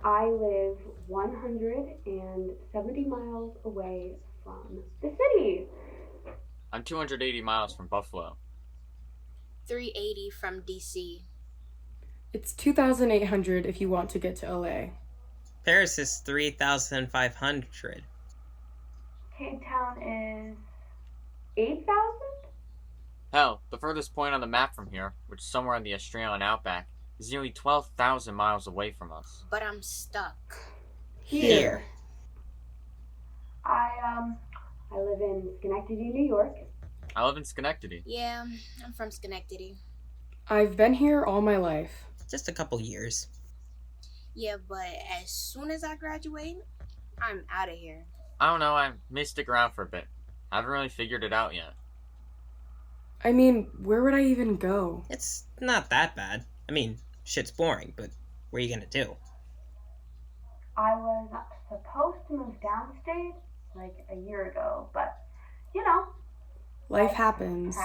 I live 170 miles away from the city. I'm 280 miles from Buffalo. 380 from DC. It's 2,800 if you want to get to LA. Paris is 3,500. Cape Town is 8,000? Hell, the furthest point on the map from here, which is somewhere in the Australian outback, is nearly 12,000 miles away from us. But I'm stuck. Here. I live in Schenectady, New York. I live in Schenectady. Yeah, I'm from Schenectady. I've been here all my life. Just a couple years. Yeah, but as soon as I graduate, I'm out of here. I don't know, I may stick around for a bit. I haven't really figured it out yet. I mean, where would I even go? It's not that bad. I mean, shit's boring, but what are you gonna do? I was supposed to move downstate like a year ago, but you know, Life happens.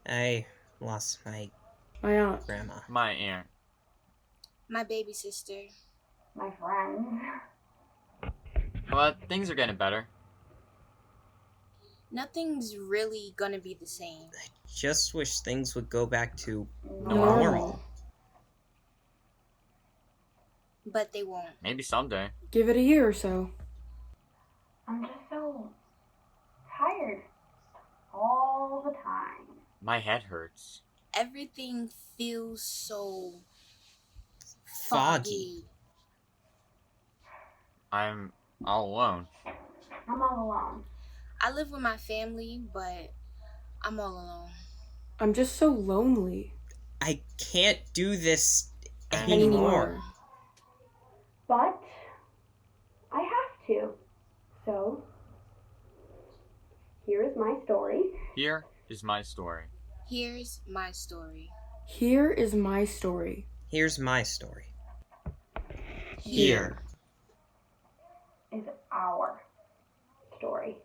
I lost my My aunt. grandma. My aunt. My baby sister. My friends. But things are getting better. Nothing's really gonna be the same. I just wish things would go back to Normal. But they won't. Maybe someday. Give it a year or so. I'm just so tired all the time. My head hurts. Everything feels so Foggy. I'm all alone. I'm all alone. I live with my family, but I'm all alone. I'm just so lonely. I can't do this Anymore. But I have to. So, here is my story. Here is my story. Here's my story. Here is my story. Here's my story. Here. Is our story.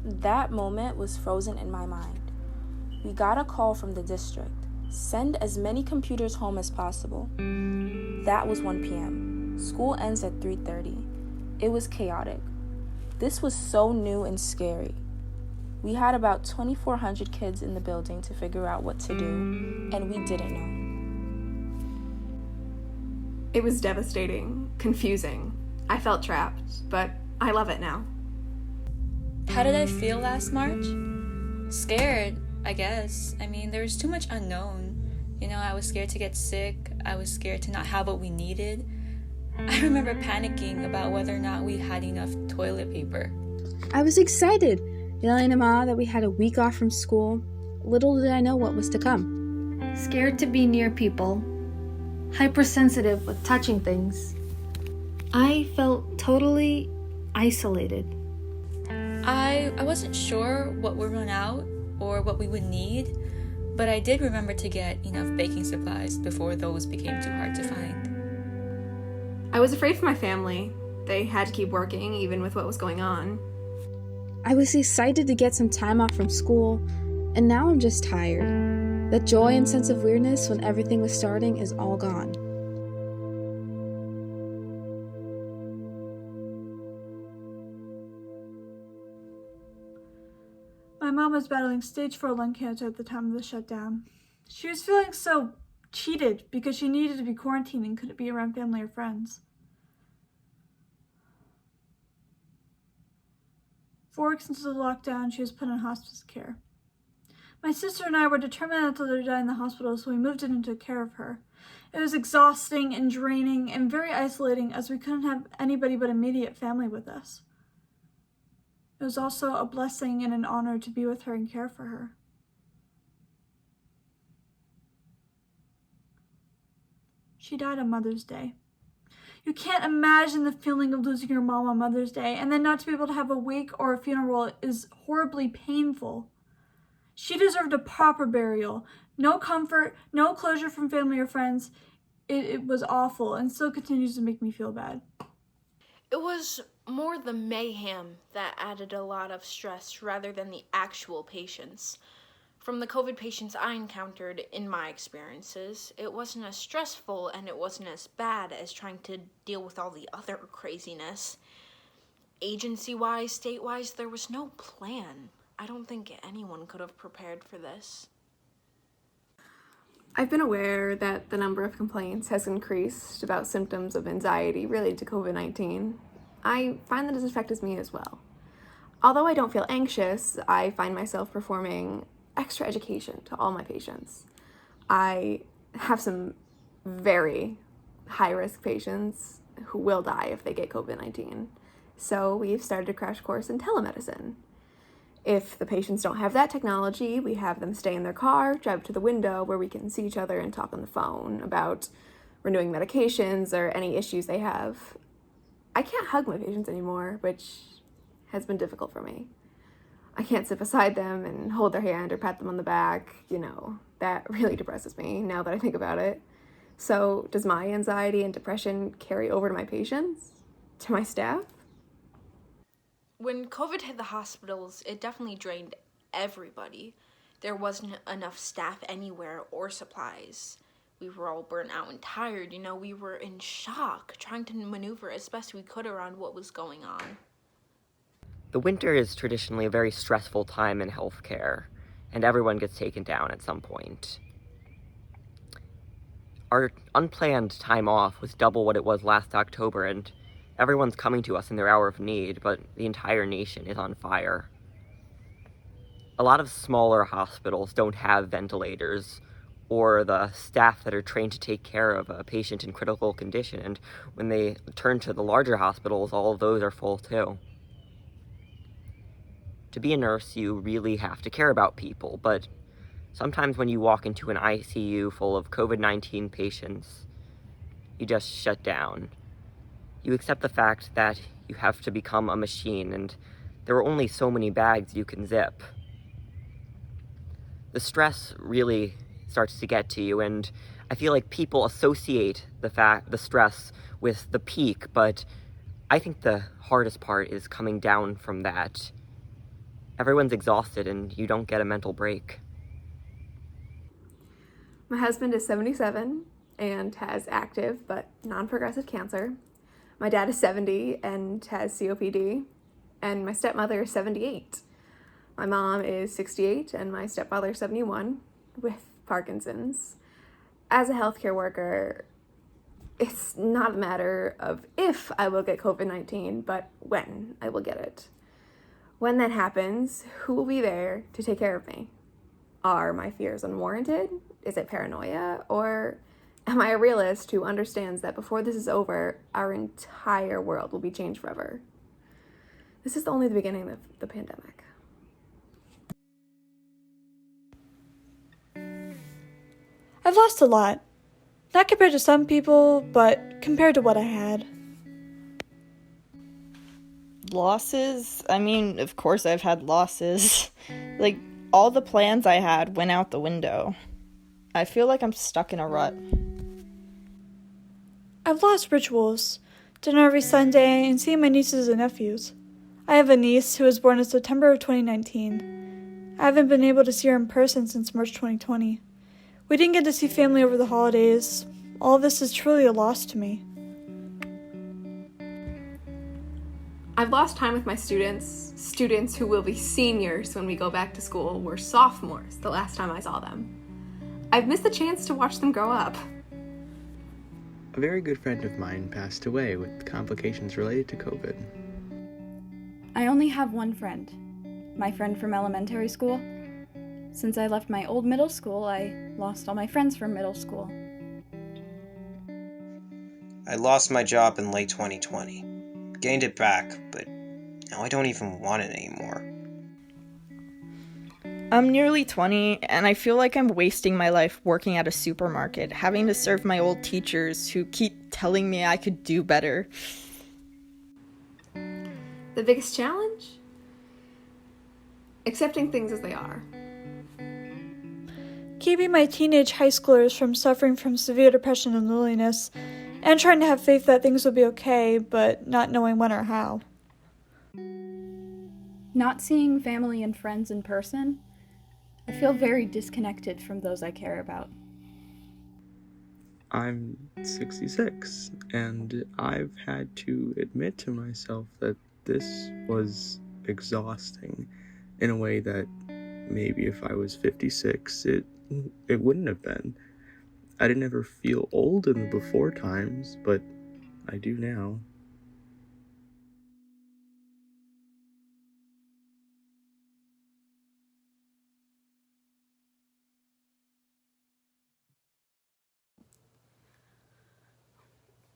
That moment was frozen in my mind. We got a call from the district. Send as many computers home as possible. That was 1 p.m. School ends at 3:30. It was chaotic. This was so new and scary. We had about 2,400 kids in the building to figure out what to do, and we didn't know. It was devastating, confusing. I felt trapped, but I love it now. How did I feel last March? Scared, I guess. I mean, there was too much unknown. You know, I was scared to get sick. I was scared to not have what we needed. I remember panicking about whether or not we had enough toilet paper. I was excited, yelling to Ma that we had a week off from school. Little did I know what was to come. Scared to be near people. Hypersensitive with touching things. I felt totally isolated. I wasn't sure what would run out or what we would need, but I did remember to get enough baking supplies before those became too hard to find. I was afraid for my family. They had to keep working even with what was going on. I was excited to get some time off from school, and now I'm just tired. That joy and sense of weirdness when everything was starting is all gone. My mom was battling stage 4 lung cancer at the time of the shutdown. She was feeling so cheated because she needed to be quarantined and couldn't be around family or friends. 4 weeks into the lockdown, she was put in hospice care. My sister and I were determined not to let her die in the hospital, so we moved in and took care of her. It was exhausting and draining and very isolating as we couldn't have anybody but immediate family with us. It was also a blessing and an honor to be with her and care for her. She died on Mother's Day. You can't imagine the feeling of losing your mom on Mother's Day, and then not to be able to have a wake or a funeral is horribly painful. She deserved a proper burial. No comfort, no closure from family or friends. It was awful and still continues to make me feel bad. It was more the mayhem that added a lot of stress rather than the actual patients. From the COVID patients I encountered in my experiences, it wasn't as stressful and it wasn't as bad as trying to deal with all the other craziness. Agency-wise, state-wise, there was no plan. I don't think anyone could have prepared for this. I've been aware that the number of complaints has increased about symptoms of anxiety related to COVID-19. I find that it affects me as well. Although I don't feel anxious, I find myself performing extra education to all my patients. I have some very high-risk patients who will die if they get COVID-19. So we've started a crash course in telemedicine. If the patients don't have that technology, we have them stay in their car, drive to the window where we can see each other and talk on the phone about renewing medications or any issues they have. I can't hug my patients anymore, which has been difficult for me. I can't sit beside them and hold their hand or pat them on the back. You know, that really depresses me now that I think about it. So does my anxiety and depression carry over to my patients? To my staff? When COVID hit the hospitals, it definitely drained everybody. There wasn't enough staff anywhere or supplies. We were all burnt out and tired, you know, we were in shock, trying to maneuver as best we could around what was going on. The winter is traditionally a very stressful time in healthcare, and everyone gets taken down at some point. Our unplanned time off was double what it was last October, and everyone's coming to us in their hour of need, but the entire nation is on fire. A lot of smaller hospitals don't have ventilators or the staff that are trained to take care of a patient in critical condition, and when they turn to the larger hospitals, all of those are full too. To be a nurse, you really have to care about people, but sometimes when you walk into an ICU full of COVID-19 patients, you just shut down. You accept the fact that you have to become a machine, and there are only so many bags you can zip. The stress really starts to get to you, and I feel like people associate the stress with the peak, but I think the hardest part is coming down from that. Everyone's exhausted, and you don't get a mental break. My husband is 77 and has active but non-progressive cancer. My dad is 70 and has COPD, and my stepmother is 78. My mom is 68 and my stepfather 71 with Parkinson's. As a healthcare worker, it's not a matter of if I will get COVID-19, but when I will get it. When that happens, who will be there to take care of me? Are my fears unwarranted? Is it paranoia? Or am I a realist who understands that before this is over, our entire world will be changed forever? This is only the beginning of the pandemic. I've lost a lot. Not compared to some people, but compared to what I had. Losses? I mean, of course I've had losses. Like, all the plans I had went out the window. I feel like I'm stuck in a rut. I've lost rituals. Dinner every Sunday and seeing my nieces and nephews. I have a niece who was born in September of 2019. I haven't been able to see her in person since March 2020. We didn't get to see family over the holidays. All of this is truly a loss to me. I've lost time with my students who will be seniors when we go back to school were sophomores the last time I saw them. I've missed the chance to watch them grow up. A very good friend of mine passed away with complications related to COVID. I only have one friend, my friend from elementary school. Since I left my old middle school, I lost all my friends from middle school. I lost my job in late 2020. Gained it back, but now I don't even want it anymore. I'm nearly 20, and I feel like I'm wasting my life working at a supermarket, having to serve my old teachers who keep telling me I could do better. The biggest challenge? Accepting things as they are. Keeping my teenage high schoolers from suffering from severe depression and loneliness, and trying to have faith that things will be okay, but not knowing when or how. Not seeing family and friends in person, I feel very disconnected from those I care about. I'm 66, and I've had to admit to myself that this was exhausting in a way that maybe if I was 56, it wouldn't have been. I didn't ever feel old in the before times, but I do now.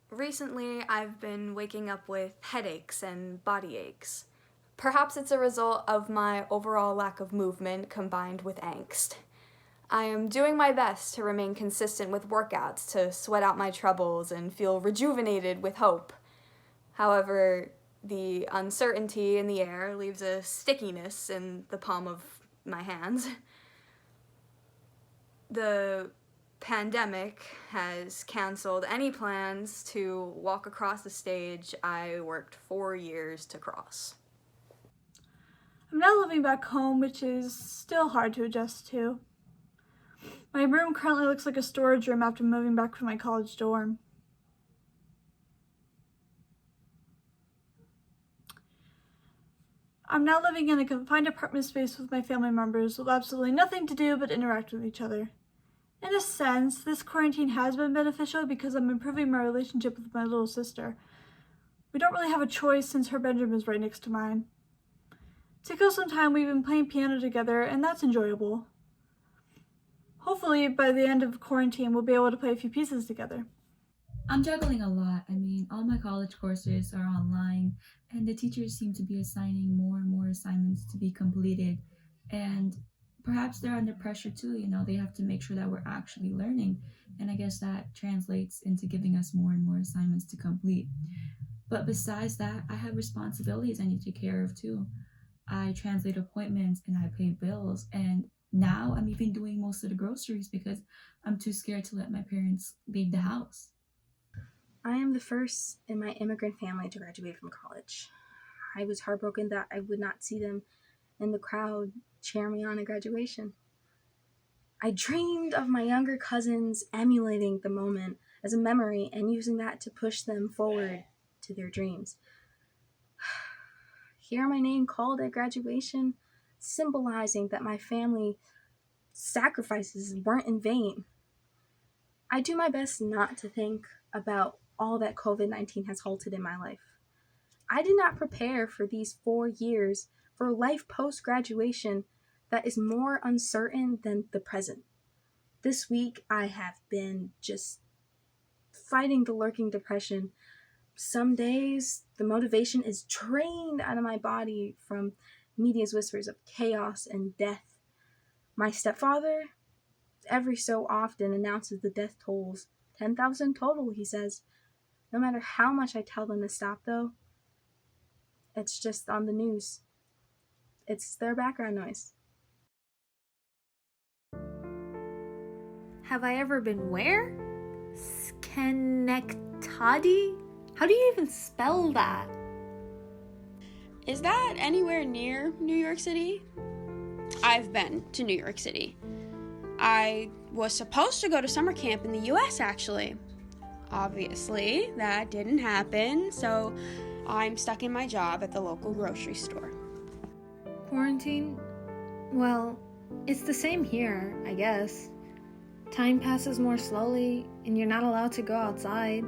Recently, I've been waking up with headaches and body aches. Perhaps it's a result of my overall lack of movement combined with angst. I am doing my best to remain consistent with workouts to sweat out my troubles and feel rejuvenated with hope. However, the uncertainty in the air leaves a stickiness in the palm of my hands. The pandemic has canceled any plans to walk across the stage I worked 4 years to cross. I'm now living back home, which is still hard to adjust to. My room currently looks like a storage room after moving back from my college dorm. I'm now living in a confined apartment space with my family members with absolutely nothing to do but interact with each other. In a sense, this quarantine has been beneficial because I'm improving my relationship with my little sister. We don't really have a choice since her bedroom is right next to mine. To kill some time, we've been playing piano together, and that's enjoyable. Hopefully, by the end of quarantine, we'll be able to play a few pieces together. I'm juggling a lot. I mean, all my college courses are online, and the teachers seem to be assigning more and more assignments to be completed. And perhaps they're under pressure too, they have to make sure that we're actually learning. And I guess that translates into giving us more and more assignments to complete. But besides that, I have responsibilities I need to take care of too. I translate appointments and I pay bills, and now I'm even doing most of the groceries because I'm too scared to let my parents leave the house. I am the first in my immigrant family to graduate from college. I was heartbroken that I would not see them in the crowd cheer me on at graduation. I dreamed of my younger cousins emulating the moment as a memory and using that to push them forward to thear dreams. Hearing my name called at graduation symbolizing that my family sacrifices weren't in vain. I do my best not to think about all that COVID-19 has halted in my life. I did not prepare for these 4 years for life post-graduation that is more uncertain than the present. This week, I have been just fighting the lurking depression. Some days, the motivation is drained out of my body from media's whispers of chaos and death. My stepfather, every so often, announces the death tolls. 10,000 total, he says. No matter how much I tell them to stop, though, it's just on the news. It's their background noise. Have I ever been where? Schenectady? How do you even spell that? Is that anywhere near New York City? I've been to New York City. I was supposed to go to summer camp in the US, actually. Obviously, that didn't happen, so I'm stuck in my job at the local grocery store. Quarantine? Well, it's the same here, I guess. Time passes more slowly, and you're not allowed to go outside.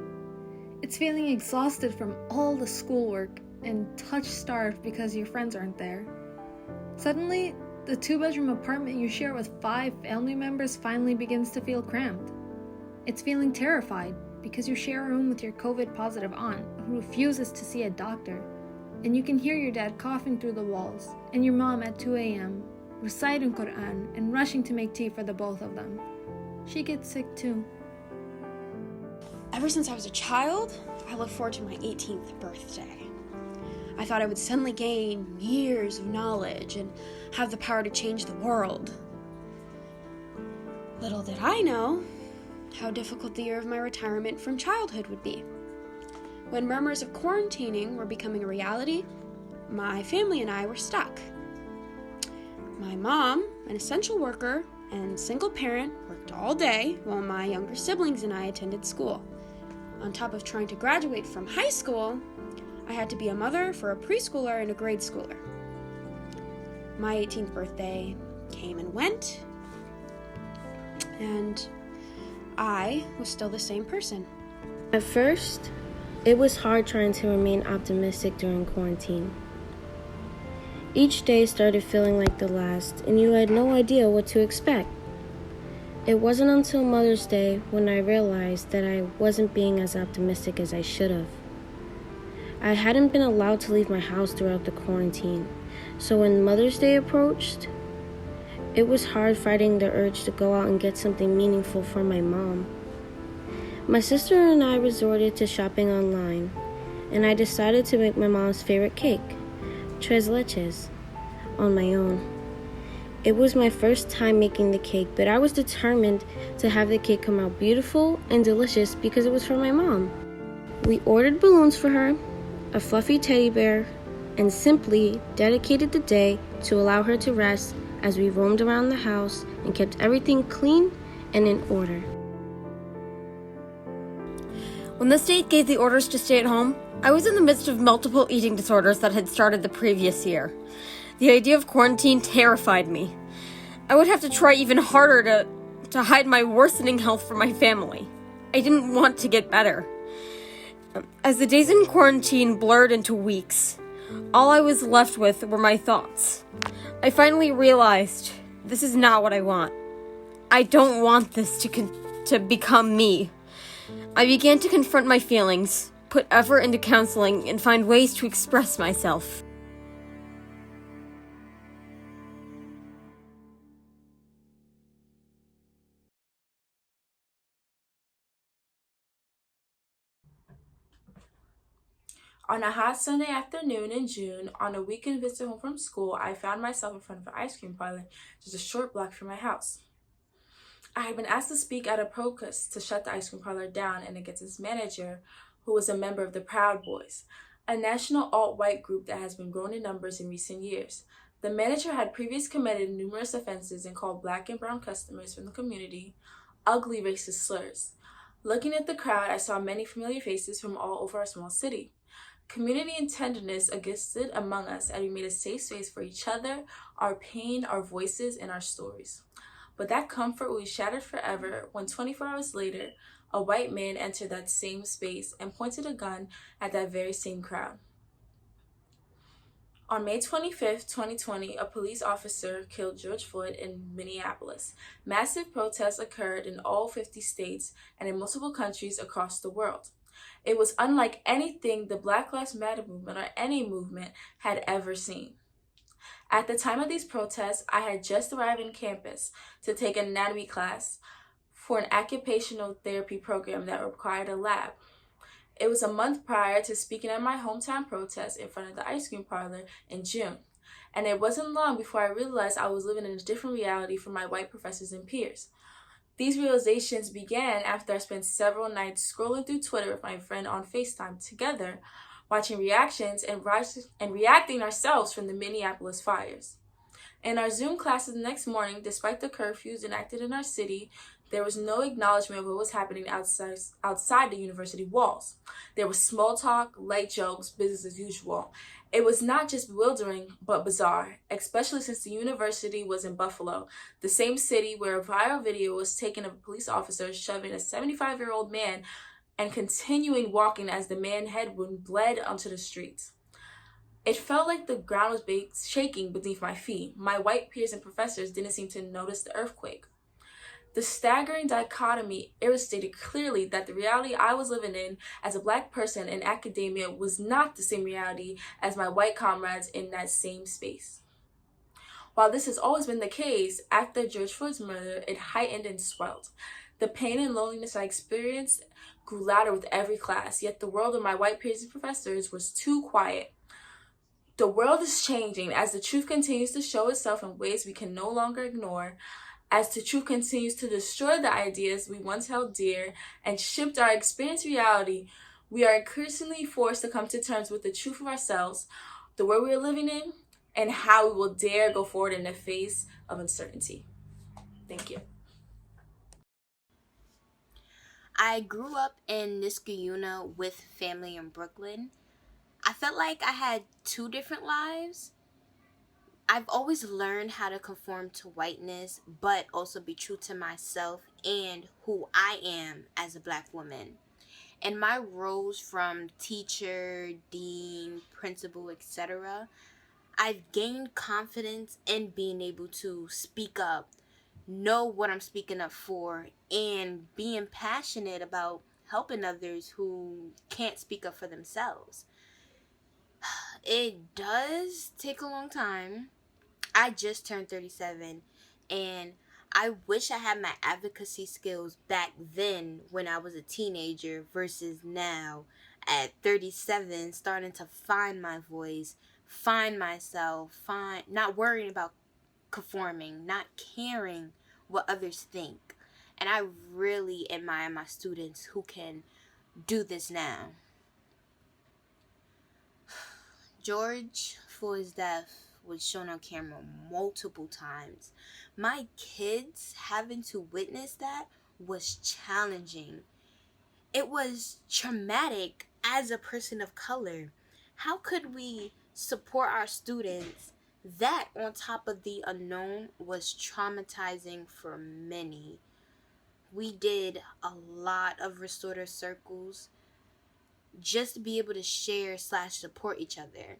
It's feeling exhausted from all the schoolwork and touch-starved because your friends aren't there. Suddenly, the 2-bedroom apartment you share with 5 family members finally begins to feel cramped. It's feeling terrified because you share a room with your COVID-positive aunt who refuses to see a doctor, and you can hear your dad coughing through the walls, and your mom at 2 a.m. reciting Quran and rushing to make tea for the both of them. She gets sick too. Ever since I was a child, I look forward to my 18th birthday. I thought I would suddenly gain years of knowledge and have the power to change the world. Little did I know how difficult the year of my retirement from childhood would be. When murmurs of quarantining were becoming a reality, my family and I were stuck. My mom, an essential worker and single parent, worked all day while my younger siblings and I attended school. On top of trying to graduate from high school, I had to be a mother for a preschooler and a grade schooler. My 18th birthday came and went, and I was still the same person. At first, it was hard trying to remain optimistic during quarantine. Each day started feeling like the last, and you had no idea what to expect. It wasn't until Mother's Day when I realized that I wasn't being as optimistic as I should have. I hadn't been allowed to leave my house throughout the quarantine, so when Mother's Day approached, it was hard fighting the urge to go out and get something meaningful for my mom. My sister and I resorted to shopping online, and I decided to make my mom's favorite cake, tres leches, on my own. It was my first time making the cake, but I was determined to have the cake come out beautiful and delicious because it was for my mom. We ordered balloons for her, a fluffy teddy bear, and simply dedicated the day to allow her to rest as we roamed around the house and kept everything clean and in order. When the state gave the orders to stay at home, I was in the midst of multiple eating disorders that had started the previous year. The idea of quarantine terrified me. I would have to try even harder to hide my worsening health from my family. I didn't want to get better. As the days in quarantine blurred into weeks, all I was left with were my thoughts. I finally realized this is not what I want. I don't want this to become me. I began to confront my feelings, put effort into counseling, and find ways to express myself. On a hot Sunday afternoon in June, on a weekend visit home from school, I found myself in front of an ice cream parlor just a short block from my house. I had been asked to speak at a protest to shut the ice cream parlor down and against its manager, who was a member of the Proud Boys, a national alt-white group that has been growing in numbers in recent years. The manager had previously committed numerous offenses and called black and brown customers from the community ugly racist slurs. Looking at the crowd, I saw many familiar faces from all over our small city. Community and tenderness existed among us, and we made a safe space for each other, our pain, our voices, and our stories. But that comfort will be shattered forever when 24 hours later, a white man entered that same space and pointed a gun at that very same crowd. On May 25th, 2020, a police officer killed George Floyd in Minneapolis. Massive protests occurred in all 50 states and in multiple countries across the world. It was unlike anything the Black Lives Matter movement or any movement had ever seen. At the time of these protests, I had just arrived on campus to take an anatomy class for an occupational therapy program that required a lab. It was a month prior to speaking at my hometown protest in front of the ice cream parlor in June, and it wasn't long before I realized I was living in a different reality from my white professors and peers. These realizations began after I spent several nights scrolling through Twitter with my friend on FaceTime together, watching reactions and reacting ourselves from the Minneapolis fires. In our Zoom classes the next morning, despite the curfews enacted in our city, there was no acknowledgement of what was happening outside the university walls. There was small talk, light jokes, business as usual. It was not just bewildering, but bizarre, especially since the university was in Buffalo, the same city where a viral video was taken of a police officer shoving a 75-year-old man and continuing walking as the man's head wound bled onto the streets. It felt like the ground was shaking beneath my feet. My white peers and professors didn't seem to notice the earthquake. The staggering dichotomy illustrated clearly that the reality I was living in as a Black person in academia was not the same reality as my white comrades in that same space. While this has always been the case, after George Floyd's murder, it heightened and swelled. The pain and loneliness I experienced grew louder with every class, yet the world of my white peers and professors was too quiet. The world is changing as the truth continues to show itself in ways we can no longer ignore. As the truth continues to destroy the ideas we once held dear and shift our experienced reality, we are increasingly forced to come to terms with the truth of ourselves, the world we are living in, and how we will dare go forward in the face of uncertainty. Thank you. I grew up in Niskayuna with family in Brooklyn. I felt like I had two different lives. I've always learned how to conform to whiteness, but also be true to myself and who I am as a Black woman. And my roles from teacher, dean, principal, etc., I've gained confidence in being able to speak up, know what I'm speaking up for, and being passionate about helping others who can't speak up for themselves. It does take a long time. I just turned 37, and I wish I had my advocacy skills back then when I was a teenager versus now at 37, starting to find my voice, find myself, not worrying about conforming, not caring what others think. And I really admire my students who can do this now. George Floyd's death was shown on camera multiple times. My kids having to witness that was challenging. It was traumatic as a person of color. How could we support our students? That on top of the unknown was traumatizing for many. We did a lot of restorative circles just to be able to share / support each other.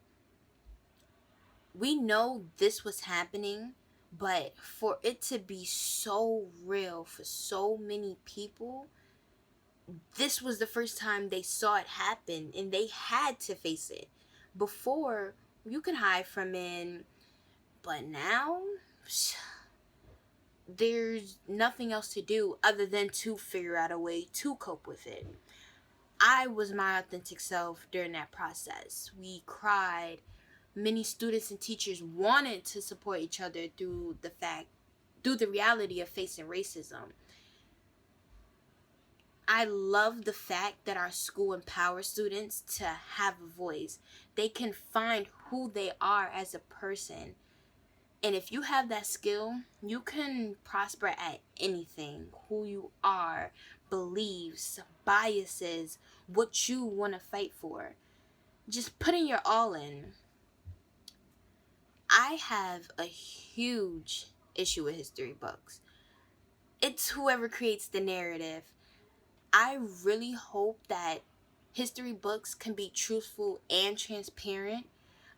We know this was happening, but for it to be so real for so many people, this was the first time they saw it happen and they had to face it. Before, you could hide from it, but now there's nothing else to do other than to figure out a way to cope with it. I was my authentic self during that process. We cried. Many students and teachers wanted to support each other through the reality of facing racism. I love the fact that our school empowers students to have a voice. They can find who they are as a person. And if you have that skill, you can prosper at anything. Who you are, beliefs, biases, what you want to fight for. just putting your all in. I have a huge issue with history books. It's whoever creates the narrative. I really hope that history books can be truthful and transparent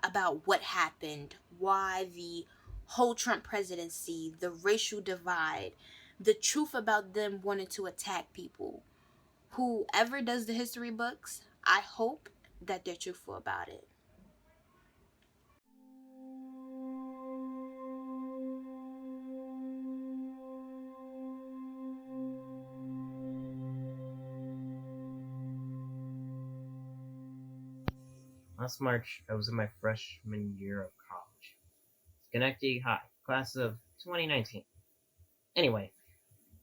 about what happened, why the whole Trump presidency, the racial divide, the truth about them wanting to attack people. Whoever does the history books, I hope that they're truthful about it. Last March, I was in my freshman year of college. Schenectady High, class of 2019. Anyway,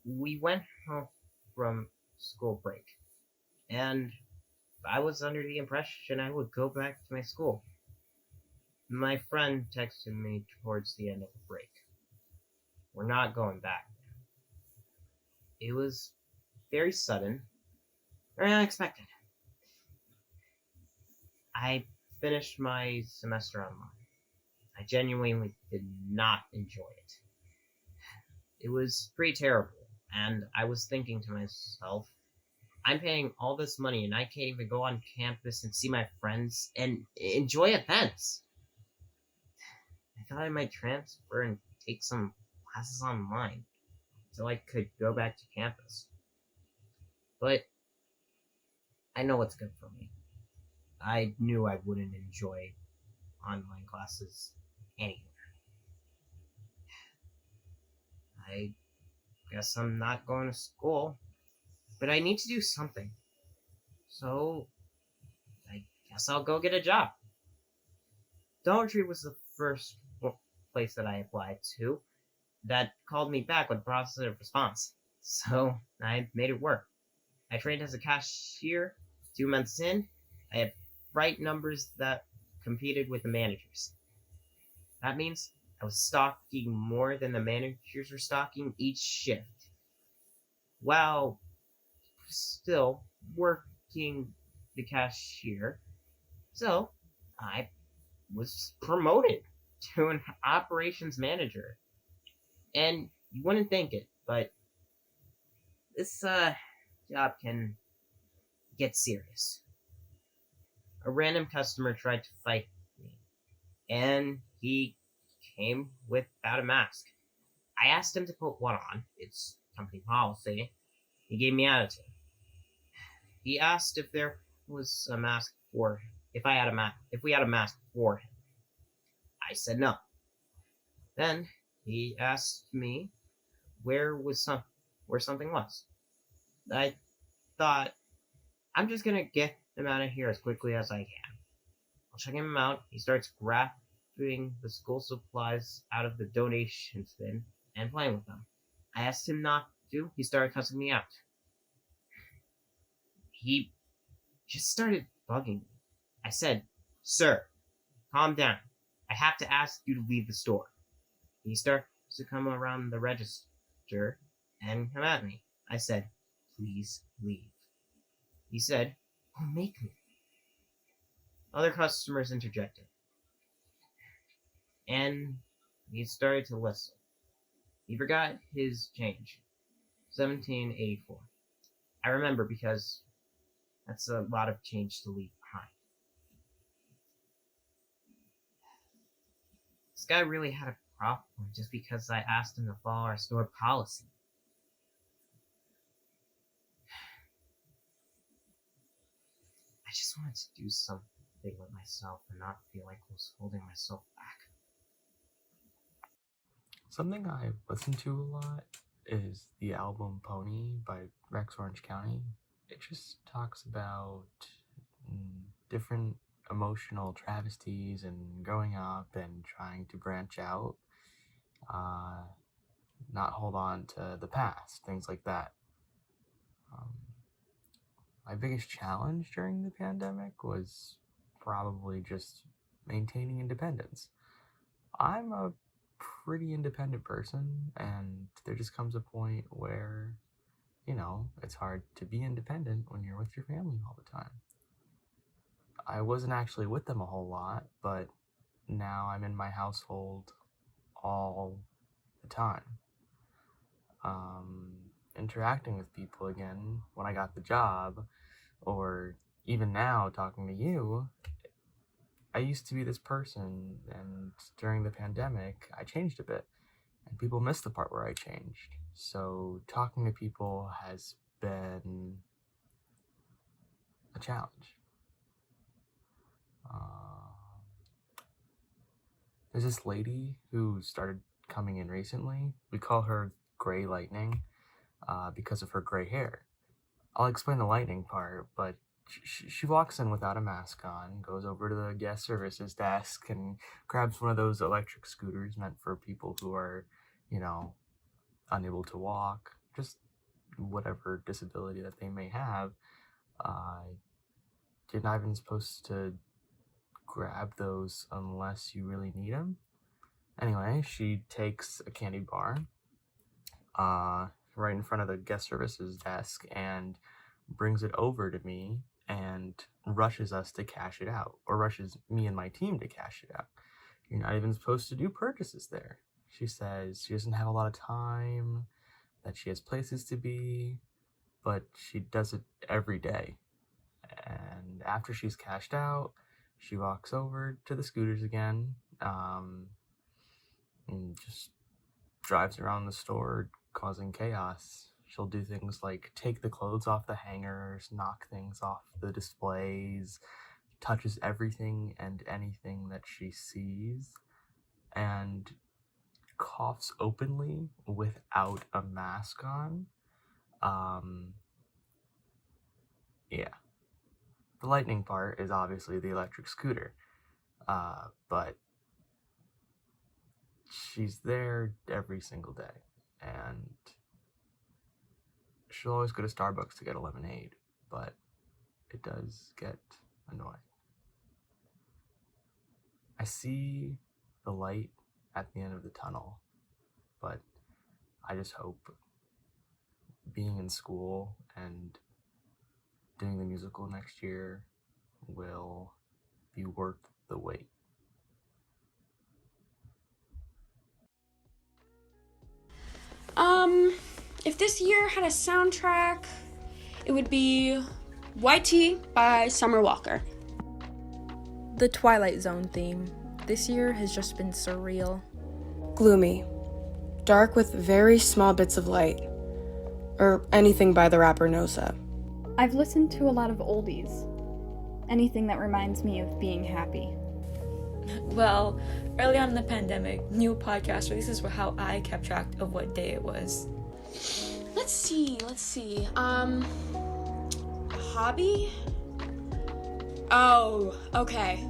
we went home from school break, and I was under the impression I would go back to my school. My friend texted me towards the end of the break. We're not going back. It was very sudden, very unexpected. I finished my semester online. I genuinely did not enjoy it. It was pretty terrible, and I was thinking to myself, I'm paying all this money and I can't even go on campus and see my friends and enjoy events. I thought I might transfer and take some classes online so I could go back to campus. But I know what's good for me. I knew I wouldn't enjoy online classes anywhere. I guess I'm not going to school, but I need to do something. So, I guess I'll go get a job. Dollar Tree was the first place that I applied to that called me back with a positive response. So, I made it work. I trained as a cashier 2 months in. I had right numbers that competed with the managers. That means I was stocking more than the managers were stocking each shift, while still working the cashier. So I was promoted to an operations manager. And you wouldn't think it, but this job can get serious. A random customer tried to fight me, and he came without a mask. I asked him to put one on. It's company policy. He gave me attitude. He asked if there was a mask for him, if we had a mask for him. I said no. Then he asked me where something was. I thought, I'm just gonna get him out of here as quickly as I can. I'll check him out. He starts grabbing the school supplies out of the donations bin and playing with them. I asked him not to. He started cussing me out. He just started bugging me. I said, "Sir, calm down. I have to ask you to leave the store." He starts to come around the register and come at me. I said, "Please leave." He said, "Oh, make me." Other customers interjected. And he started to whistle. He forgot his change. 1784. I remember because that's a lot of change to leave behind. This guy really had a problem just because I asked him to follow our store policy. I just wanted to do something with myself and not feel like I was holding myself back. Something I listen to a lot is the album Pony by Rex Orange County. It just talks about different emotional travesties and growing up and trying to branch out, not hold on to the past, things like that. My biggest challenge during the pandemic was probably just maintaining independence. I'm a pretty independent person, and there just comes a point where, it's hard to be independent when you're with your family all the time. I wasn't actually with them a whole lot, but now I'm in my household all the time. Interacting with people again when I got the job, or even now talking to you. I used to be this person, and during the pandemic, I changed a bit, and people missed the part where I changed. So talking to people has been a challenge. There's this lady who started coming in recently. We call her Gray Lightning because of her gray hair. I'll explain the lightning part, but she walks in without a mask on, goes over to the guest services desk and grabs one of those electric scooters meant for people who are, unable to walk, just whatever disability that they may have. You're not even supposed to grab those unless you really need them. Anyway, she takes a candy bar right in front of the guest services desk and brings it over to me and rushes us to cash it out, or rushes me and my team to cash it out. You're not even supposed to do purchases there. She says she doesn't have a lot of time, that she has places to be, but she does it every day. And after she's cashed out, she walks over to the scooters again, and just drives around the store causing chaos. She'll do things like take the clothes off the hangers, knock things off the displays, touches everything and anything that she sees, and coughs openly without a mask on. Yeah. The lightning part is obviously the electric scooter, but she's there every single day, and she'll always go to Starbucks to get a lemonade, but it does get annoying. I see the light at the end of the tunnel, but I just hope being in school and doing the musical next year will be worth the wait. If this year had a soundtrack, it would be YT by Summer Walker. The Twilight Zone theme. This year has just been surreal. Gloomy. Dark with very small bits of light. Or anything by the rapper Nosa. I've listened to a lot of oldies. Anything that reminds me of being happy. Well, early on in the pandemic, new podcast releases were how I kept track of what day it was. Let's see. A hobby? Oh, okay.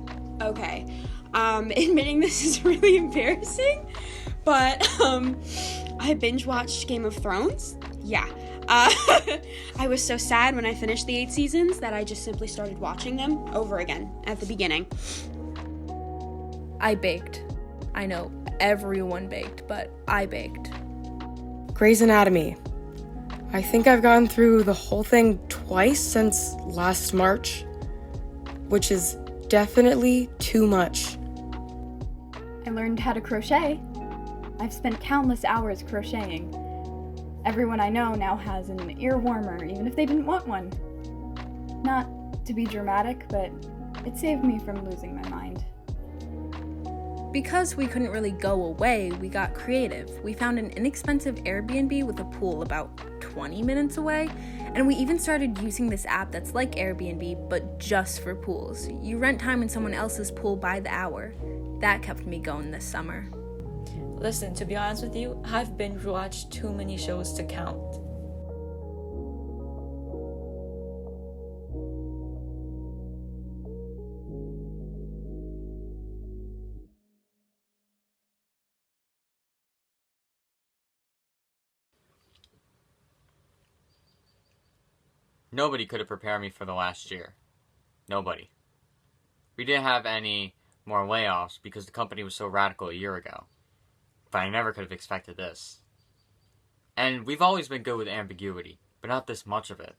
Admitting this is really embarrassing, but, I binge-watched Game of Thrones. Yeah. I was so sad when I finished the 8 seasons that I just simply started watching them over again at the beginning. I baked. I know everyone baked, but I baked. Grey's Anatomy. I think I've gone through the whole thing twice since last March, which is definitely too much. I learned how to crochet. I've spent countless hours crocheting. Everyone I know now has an ear warmer, even if they didn't want one. Not to be dramatic, but it saved me from losing my mind. Because we couldn't really go away, we got creative. We found an inexpensive Airbnb with a pool about 20 minutes away, and we even started using this app that's like Airbnb, but just for pools. You rent time in someone else's pool by the hour. That kept me going this summer. Listen, to be honest with you, I've binge watched too many shows to count. Nobody could have prepared me for the last year. Nobody. We didn't have any more layoffs because the company was so radical a year ago. But I never could have expected this. And we've always been good with ambiguity, but not this much of it.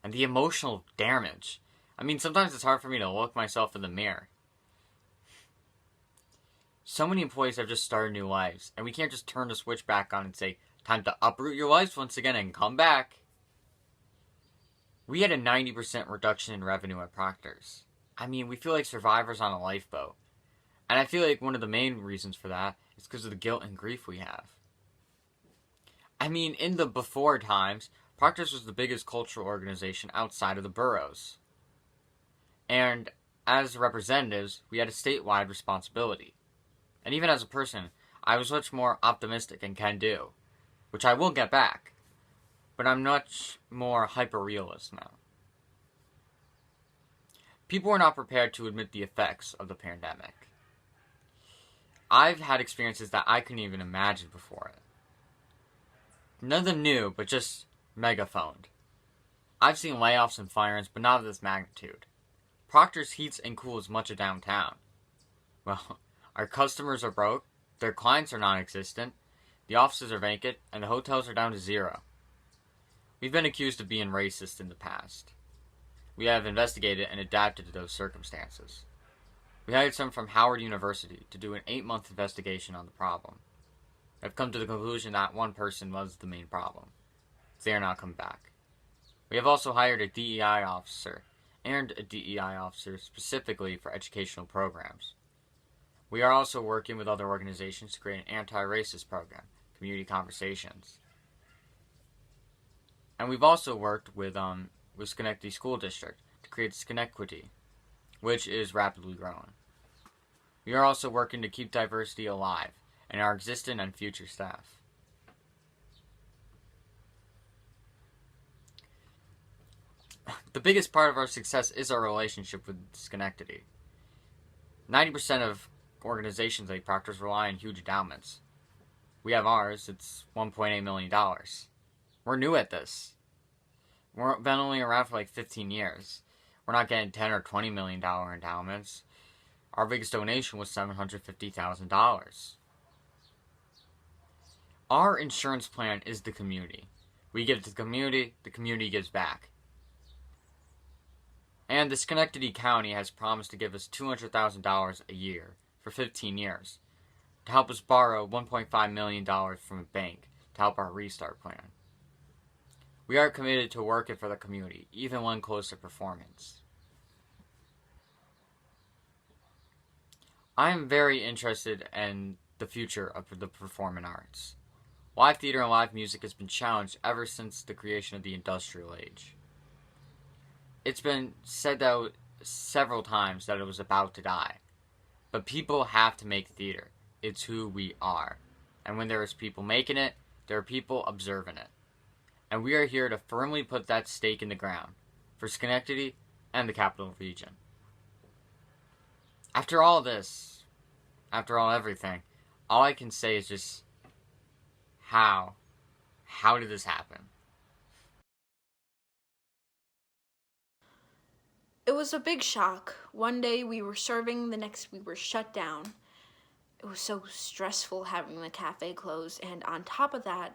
And the emotional damage. I mean, sometimes it's hard for me to look myself in the mirror. So many employees have just started new lives, and we can't just turn the switch back on and say, time to uproot your lives once again and come back. We had a 90% reduction in revenue at Proctor's. I mean, we feel like survivors on a lifeboat. And I feel like one of the main reasons for that is because of the guilt and grief we have. I mean, in the before times, Proctor's was the biggest cultural organization outside of the boroughs. And as representatives, we had a statewide responsibility. And even as a person, I was much more optimistic and can-do, which I will get back. But I'm much more hyper-realist now. People were not prepared to admit the effects of the pandemic. I've had experiences that I couldn't even imagine before it. None of them new, but just megaphoned. I've seen layoffs and firings, but not of this magnitude. Proctor's heats and cools much of downtown. Well, our customers are broke, their clients are non-existent, the offices are vacant, and the hotels are down to zero. We've been accused of being racist in the past. We have investigated and adapted to those circumstances. We hired someone from Howard University to do an 8-month investigation on the problem. I've come to the conclusion that one person was the main problem. They are not coming back. We have also hired a DEI officer and a DEI officer specifically for educational programs. We are also working with other organizations to create an anti-racist program, Community Conversations. And we've also worked with Schenectady School District to create Schenectady, which is rapidly growing. We are also working to keep diversity alive in our existing and future staff. The biggest part of our success is our relationship with Schenectady. 90% of organizations like Proctor's rely on huge endowments. We have ours, it's $1.8 million. We're new at this. We've been only around for like 15 years. We're not getting $10 or $20 million endowments. Our biggest donation was $750,000. Our insurance plan is the community. We give to the community gives back. And the Schenectady County has promised to give us $200,000 a year for 15 years to help us borrow $1.5 million from a bank to help our restart plan. We are committed to working for the community, even when close to performance. I am very interested in the future of the performing arts. Live theater and live music has been challenged ever since the creation of the industrial age. It's been said out several times that it was about to die. But people have to make theater. It's who we are. And when there is people making it, there are people observing it. And we are here to firmly put that stake in the ground for Schenectady and the Capital Region. After all this, after all everything, all I can say is just, how did this happen? It was a big shock. One day we were serving, the next we were shut down. It was so stressful having the cafe closed, and on top of that,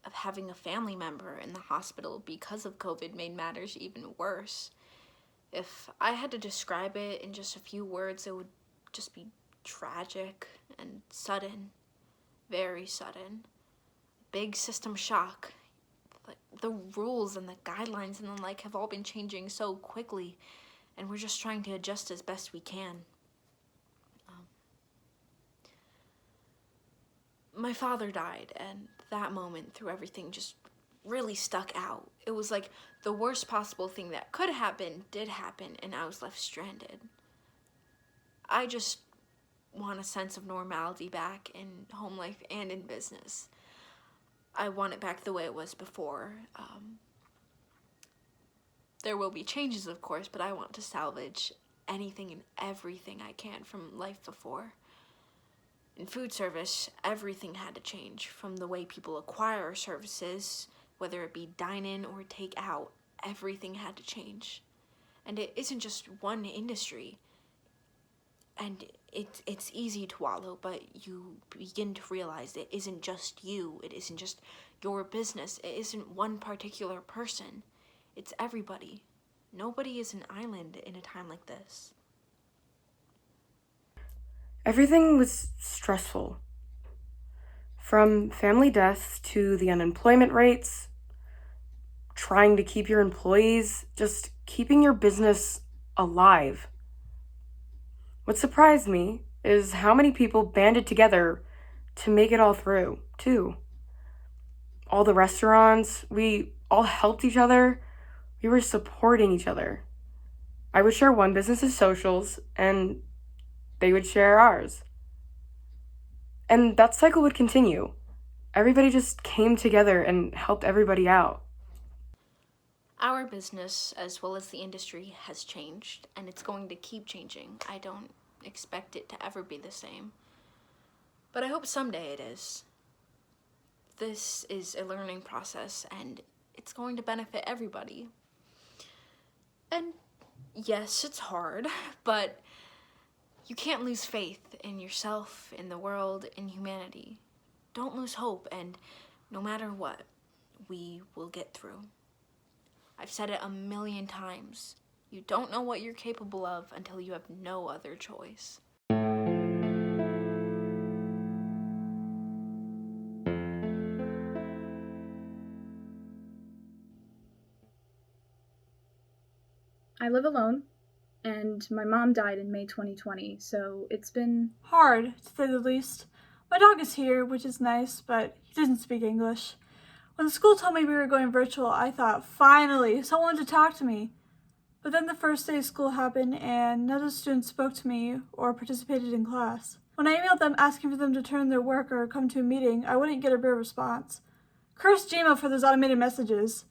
of having a family member in the hospital because of COVID made matters even worse. If I had to describe it in just a few words, it would just be tragic and sudden, very sudden. Big system shock. Like, the rules and the guidelines and the like have all been changing so quickly, and we're just trying to adjust as best we can. My father died, and that moment through everything just really stuck out. It was like the worst possible thing that could happen did happen, and I was left stranded. I just want a sense of normality back in home life and in business. I want it back the way it was before. There will be changes, of course, but I want to salvage anything and everything I can from life before. In food service, everything had to change, from the way people acquire services, whether it be dine-in or take-out. Everything had to change. And it isn't just one industry. And it's easy to wallow, but you begin to realize it isn't just you. It isn't just your business. It isn't one particular person. It's everybody. Nobody is an island in a time like this. Everything was stressful. From family deaths to the unemployment rates, trying to keep your employees, just keeping your business alive. What surprised me is how many people banded together to make it all through, too. All the restaurants, we all helped each other. We were supporting each other. I would share one business's socials, and they would share ours. And that cycle would continue. Everybody just came together and helped everybody out. Our business, as well as the industry, has changed, and it's going to keep changing. I don't expect it to ever be the same. But I hope someday it is. This is a learning process, and it's going to benefit everybody. And yes, it's hard, but you can't lose faith in yourself, in the world, in humanity. Don't lose hope, and no matter what, we will get through. I've said it 1,000,000 times. You don't know what you're capable of until you have no other choice. I live alone, and my mom died in May 2020, so it's been hard, to say the least. My dog is here, which is nice, but he doesn't speak English. When the school told me we were going virtual, I thought, finally, someone to talk to me. But then the first day of school happened, and none of the students spoke to me or participated in class. When I emailed them asking for them to turn in their work or come to a meeting, I wouldn't get a real response. Curse Gmail for those automated messages.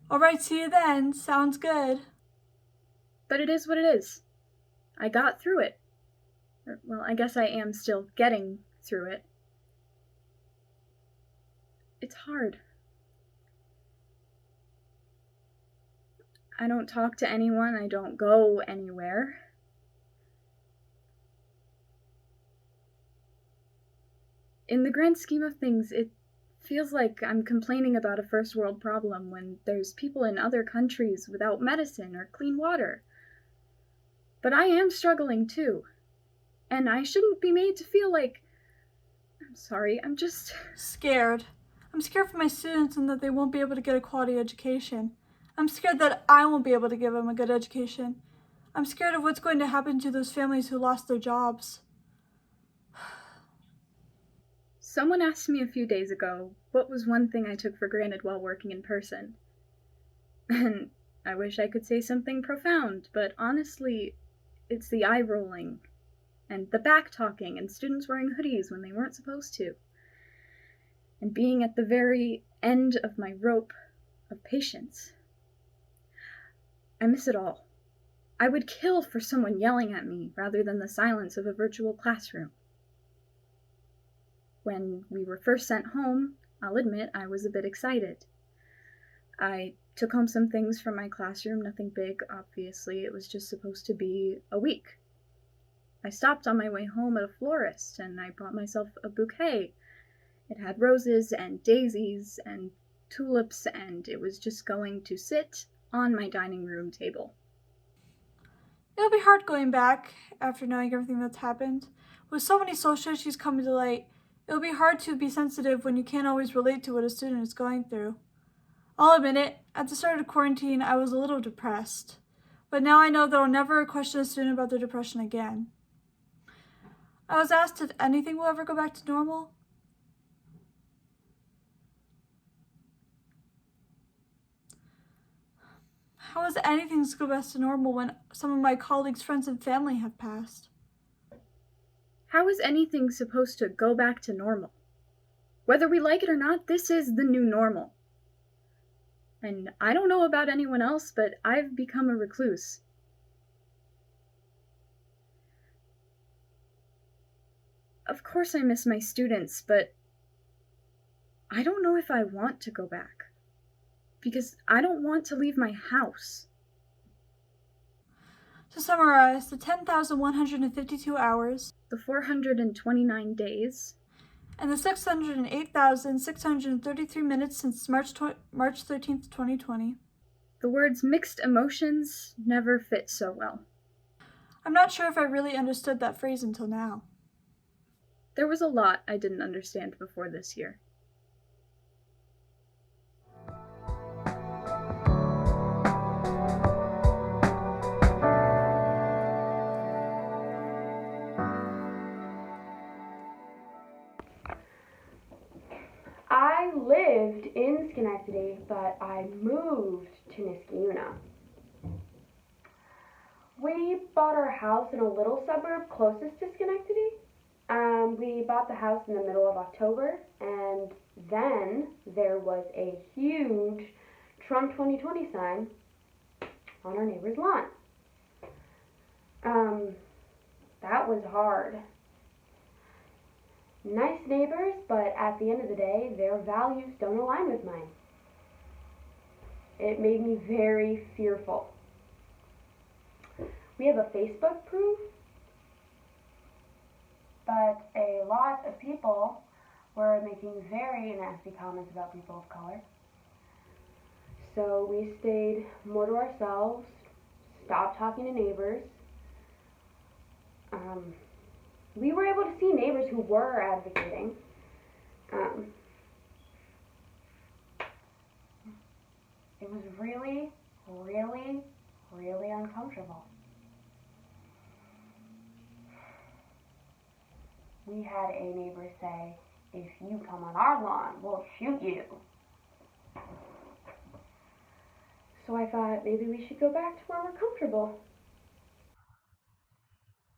Alright, see you then. Sounds good. But it is what it is. I got through it. Well, I guess I am still getting through it. It's hard. I don't talk to anyone. I don't go anywhere. In the grand scheme of things, it feels like I'm complaining about a first world problem when there's people in other countries without medicine or clean water. But I am struggling too. And I shouldn't be made to feel like... I'm sorry, I'm just... scared. I'm scared for my students and that they won't be able to get a quality education. I'm scared that I won't be able to give them a good education. I'm scared of what's going to happen to those families who lost their jobs. Someone asked me a few days ago what was one thing I took for granted while working in person. And I wish I could say something profound, but honestly, it's the eye rolling and the back talking and students wearing hoodies when they weren't supposed to. And being at the very end of my rope of patience. I miss it all. I would kill for someone yelling at me rather than the silence of a virtual classroom. When we were first sent home, I'll admit I was a bit excited. I took home some things from my classroom, nothing big, obviously. It was just supposed to be a week. I stopped on my way home at a florist, and I bought myself a bouquet. It had roses and daisies and tulips, and it was just going to sit on my dining room table. It'll be hard going back after knowing everything that's happened. With so many social issues coming to light, it'll be hard to be sensitive when you can't always relate to what a student is going through. I'll admit it, at the start of quarantine, I was a little depressed. But now I know that I'll never question a student about their depression again. I was asked if anything will ever go back to normal. How is anything to go back to normal when some of my colleagues, friends, and family have passed? How is anything supposed to go back to normal? Whether we like it or not, this is the new normal. And I don't know about anyone else, but I've become a recluse. Of course I miss my students, but I don't know if I want to go back. Because I don't want to leave my house. To summarize, the 10,152 hours, the 429 days, and the 608,633 minutes since March 13th, 2020 The words mixed emotions never fit so well. I'm not sure if I really understood that phrase until now. There was a lot I didn't understand before this year. I lived in Schenectady, but I moved to Niskayuna. We bought our house in a little suburb closest to Schenectady. We bought the house in the middle of October, and then there was a huge Trump 2020 sign on our neighbor's lawn. That was hard. Nice neighbors, but at the end of the day, their values don't align with mine. It made me very fearful. We have a Facebook group, but a lot of people were making very nasty comments about people of color. So we stayed more to ourselves, stopped talking to neighbors. We were able to see neighbors who were advocating. It was really, really, really uncomfortable. We had a neighbor say, "If you come on our lawn, we'll shoot you." So I thought maybe we should go back to where we're comfortable.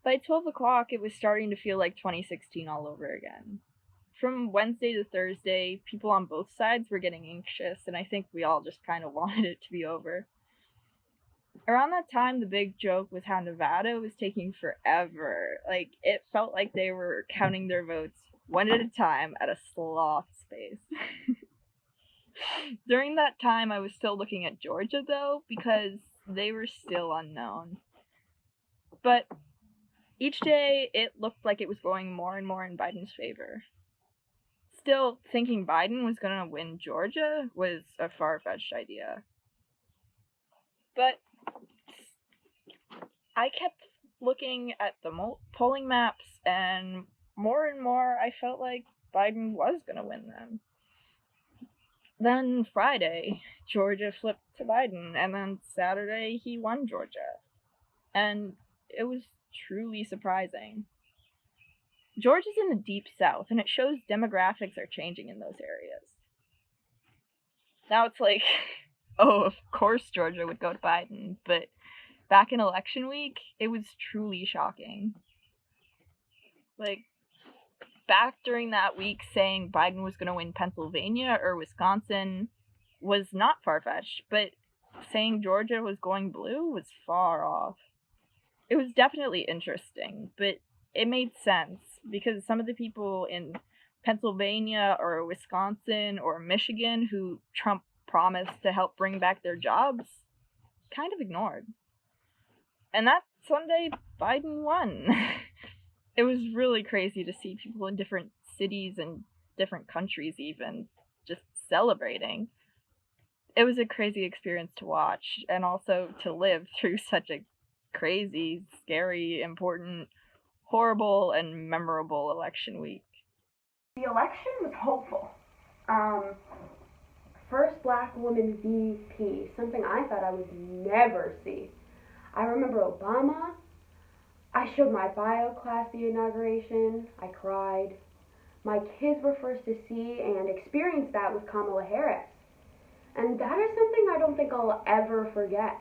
By 12 o'clock, it was starting to feel like 2016 all over again. From Wednesday to Thursday, people on both sides were getting anxious, and I think we all just kind of wanted it to be over. Around that time, the big joke was how Nevada was taking forever. Like, it felt like they were counting their votes one at a time at a sloth pace. During that time, I was still looking at Georgia, though, because they were still unknown. But each day, it looked like it was going more and more in Biden's favor. Still, thinking Biden was going to win Georgia was a far-fetched idea. But I kept looking at the polling maps, and more I felt like Biden was going to win them. Then Friday, Georgia flipped to Biden, and then Saturday, he won Georgia. And it was truly surprising. Georgia's in the deep south, and it shows demographics are changing in those areas. Now it's like, oh, of course Georgia would go to Biden, but back in election week, it was truly shocking. Like, back during that week, saying Biden was going to win Pennsylvania or Wisconsin was not far-fetched, but saying Georgia was going blue was far off. It was definitely interesting, but it made sense because some of the people in Pennsylvania or Wisconsin or Michigan who Trump promised to help bring back their jobs kind of ignored. And that Sunday, Biden won. It was really crazy to see people in different cities and different countries even just celebrating. It was a crazy experience to watch and also to live through such a crazy, scary, important, horrible, and memorable election week. The election was hopeful. First black woman VP, something I thought I would never see. I remember Obama. I showed my bio class the inauguration. I cried. My kids were first to see and experience that with Kamala Harris. And that is something I don't think I'll ever forget.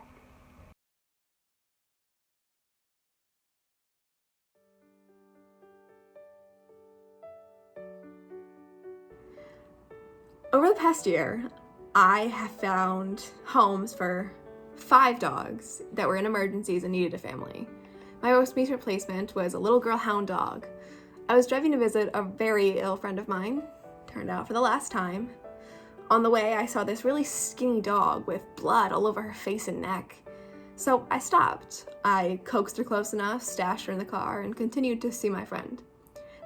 Over the past year, I have found homes for 5 dogs that were in emergencies and needed a family. My most recent replacement was a little girl hound dog. I was driving to visit a very ill friend of mine, turned out for the last time. On the way, I saw this really skinny dog with blood all over her face and neck. So I stopped. I coaxed her close enough, stashed her in the car, and continued to see my friend.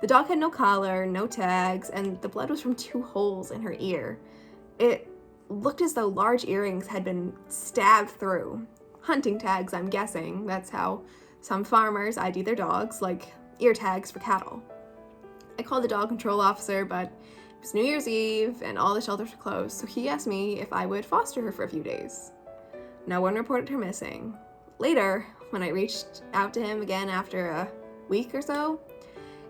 The dog had no collar, no tags, and the blood was from 2 holes in her ear. It looked as though large earrings had been stabbed through. Hunting tags, I'm guessing. That's how some farmers ID their dogs, like ear tags for cattle. I called the dog control officer, but it was New Year's Eve and all the shelters were closed, so he asked me if I would foster her for a few days. No one reported her missing. Later, when I reached out to him again after a week or so,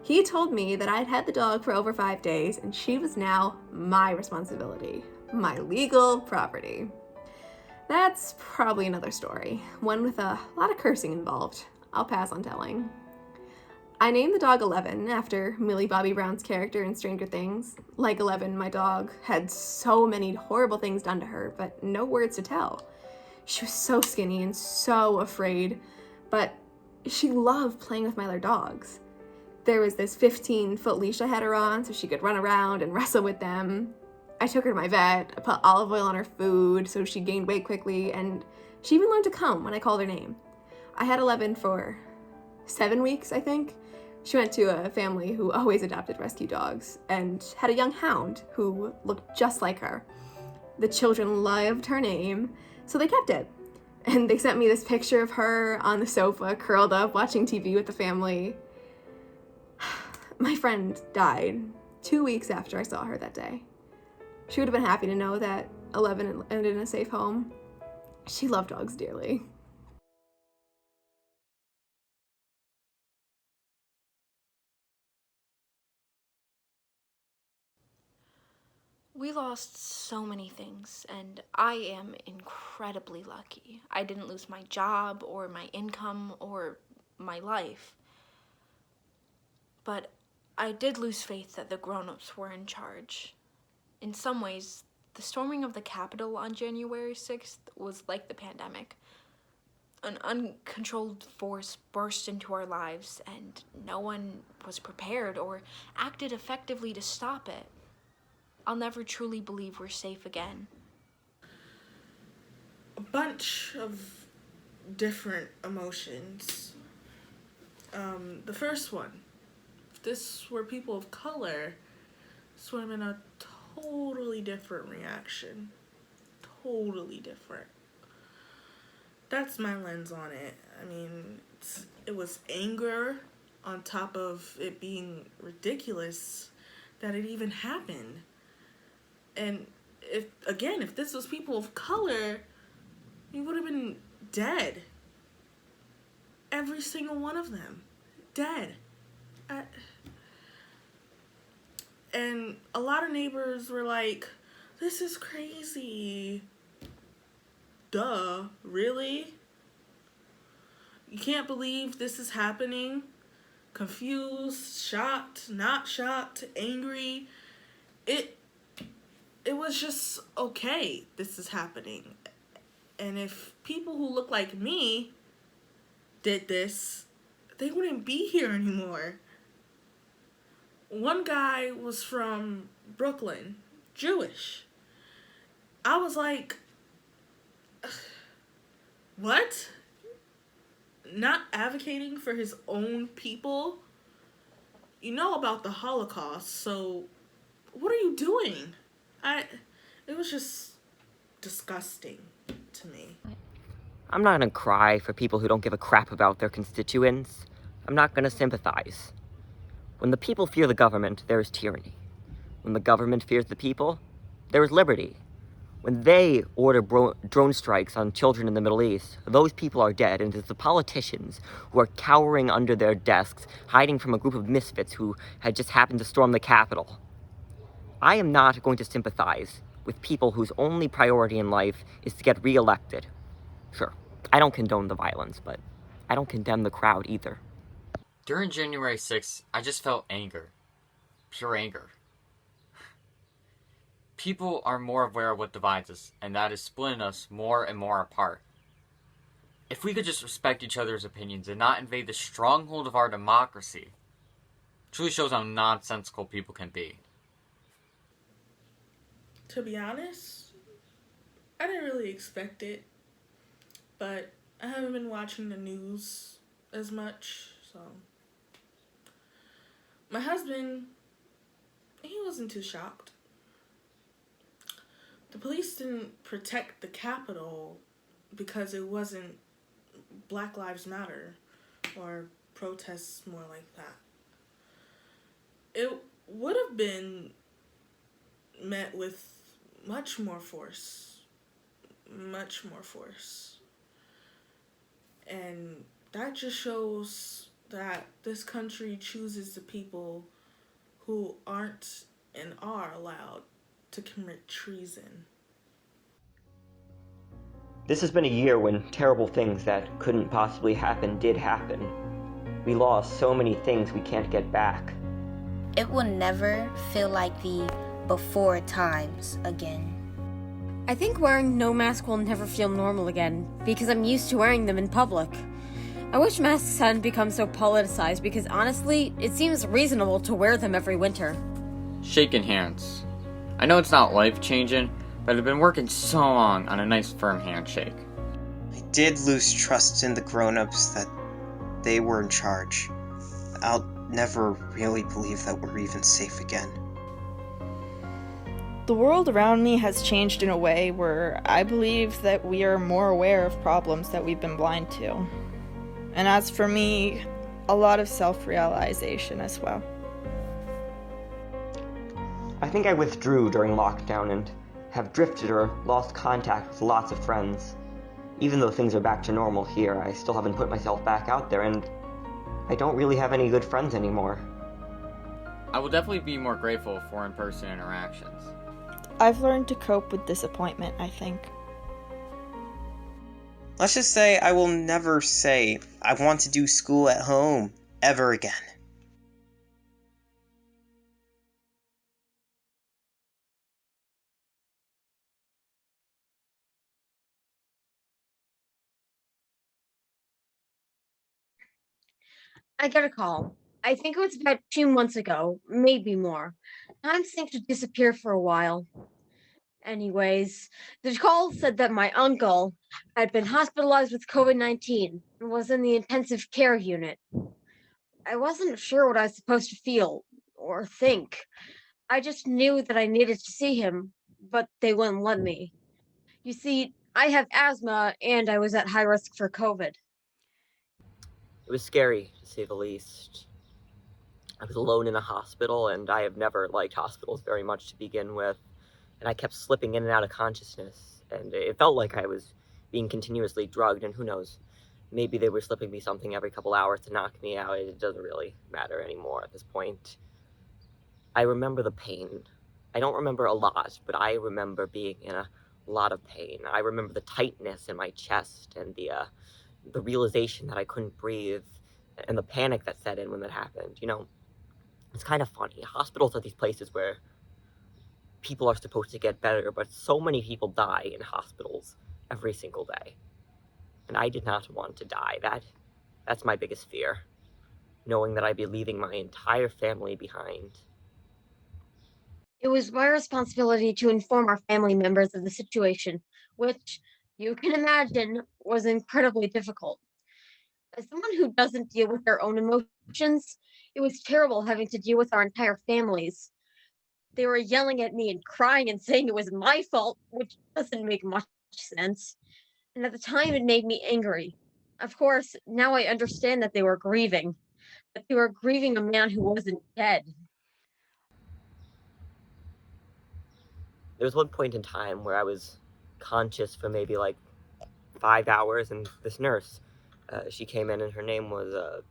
he told me that I'd had the dog for over 5 days and she was now my responsibility, my legal property. That's probably another story, one with a lot of cursing involved. I'll pass on telling. I named the dog 11 after Millie Bobby Brown's character in Stranger Things. Like 11, my dog had so many horrible things done to her, but no words to tell. She was so skinny and so afraid, but she loved playing with my other dogs. There was this 15-foot leash I had her on so she could run around and wrestle with them. I took her to my vet, I put olive oil on her food so she gained weight quickly, and she even learned to come when I called her name. I had 11 for 7 weeks, I think. She went to a family who always adopted rescue dogs and had a young hound who looked just like her. The children loved her name, so they kept it. And they sent me this picture of her on the sofa, curled up, watching TV with the family. My friend died 2 weeks after I saw her that day. She would have been happy to know that 11 ended in a safe home. She loved dogs dearly. We lost so many things, and I am incredibly lucky. I didn't lose my job or my income or my life. But I did lose faith that the grown-ups were in charge. In some ways, the storming of the Capitol on January 6th was like the pandemic. An uncontrolled force burst into our lives, and no one was prepared or acted effectively to stop it. I'll never truly believe we're safe again. A bunch of different emotions. The first one, if this were people of color, this would have been a totally different reaction. Totally different. That's my lens on it. I mean, it was anger on top of it being ridiculous that it even happened. And if this was people of color, you would have been dead. Every single one of them. Dead. And a lot of neighbors were like, this is crazy. Duh, really? You can't believe this is happening? Confused, shocked, not shocked, angry. It was just, okay, this is happening. And if people who look like me did this, they wouldn't be here anymore. One guy was from Brooklyn, Jewish. I was like, what? Not advocating for his own people? You know about the Holocaust, so what are you doing? It was just disgusting to me. I'm not gonna cry for people who don't give a crap about their constituents. I'm not gonna sympathize. When the people fear the government, there is tyranny. When the government fears the people, there is liberty. When they order drone strikes on children in the Middle East, those people are dead, and it's the politicians who are cowering under their desks, hiding from a group of misfits who had just happened to storm the Capitol. I am not going to sympathize with people whose only priority in life is to get reelected. Sure, I don't condone the violence, but I don't condemn the crowd either. During January 6th, I just felt anger. Pure anger. People are more aware of what divides us, and that is splitting us more and more apart. If we could just respect each other's opinions and not invade the stronghold of our democracy, it truly shows how nonsensical people can be. To be honest, I didn't really expect it, but I haven't been watching the news as much, so. My husband, he wasn't too shocked. The police didn't protect the Capitol because it wasn't Black Lives Matter or protests more like that. It would have been met with much more force. Much more force. And that just shows that this country chooses the people who aren't and are allowed to commit treason. This has been a year when terrible things that couldn't possibly happen did happen. We lost so many things we can't get back. It will never feel like the before times again. I think wearing no mask will never feel normal again, because I'm used to wearing them in public. I wish masks hadn't become so politicized, because honestly, it seems reasonable to wear them every winter. Shaking hands. I know it's not life-changing, but I've been working so long on a nice firm handshake. I did lose trust in the grown-ups that they were in charge. I'll never really believe that we're even safe again. The world around me has changed in a way where I believe that we are more aware of problems that we've been blind to. And as for me, a lot of self-realization as well. I think I withdrew during lockdown and have drifted or lost contact with lots of friends. Even though things are back to normal here, I still haven't put myself back out there, and I don't really have any good friends anymore. I will definitely be more grateful for in-person interactions. I've learned to cope with disappointment, I think. Let's just say I will never say I want to do school at home ever again. I got a call. I think it was about 2 months ago, maybe more. Time seemed to disappear for a while. Anyways, the call said that my uncle had been hospitalized with COVID-19 and was in the intensive care unit. I wasn't sure what I was supposed to feel or think. I just knew that I needed to see him, but they wouldn't let me. You see, I have asthma and I was at high risk for COVID. It was scary, to say the least. I was alone in a hospital, and I have never liked hospitals very much to begin with. And I kept slipping in and out of consciousness, and it felt like I was being continuously drugged, and who knows, maybe they were slipping me something every couple hours to knock me out. It doesn't really matter anymore at this point. I remember the pain. I don't remember a lot, but I remember being in a lot of pain. I remember the tightness in my chest, and the realization that I couldn't breathe, and the panic that set in when that happened. You know, it's kind of funny. Hospitals are these places where people are supposed to get better, but so many people die in hospitals every single day. And I did not want to die. That's my biggest fear. Knowing that I'd be leaving my entire family behind. It was my responsibility to inform our family members of the situation, which, you can imagine, was incredibly difficult. As someone who doesn't deal with their own emotions, it was terrible having to deal with our entire families. They were yelling at me and crying and saying it was my fault, which doesn't make much sense. And at the time, it made me angry. Of course, now I understand that they were grieving, but they were grieving a man who wasn't dead. There was one point in time where I was conscious for maybe like 5 hours, and this nurse, she came in, and her name was,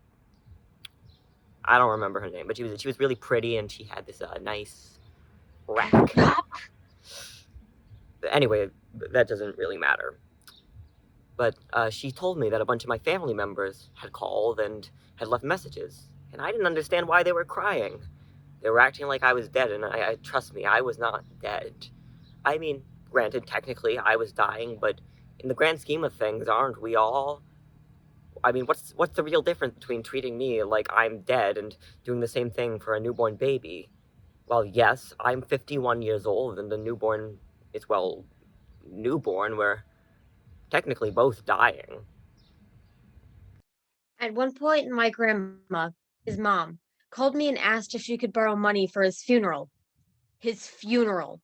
I don't remember her name, but she was really pretty, and she had this nice rack. Anyway, that doesn't really matter. But she told me that a bunch of my family members had called and had left messages, and I didn't understand why they were crying. They were acting like I was dead, and I trust me, I was not dead. I mean, granted, technically I was dying, but in the grand scheme of things, aren't we all? I mean, what's the real difference between treating me like I'm dead and doing the same thing for a newborn baby? Well, yes, I'm 51 years old, and the newborn is, well, newborn. We're technically both dying. At one point, my grandma, his mom, called me and asked if she could borrow money for his funeral. His funeral.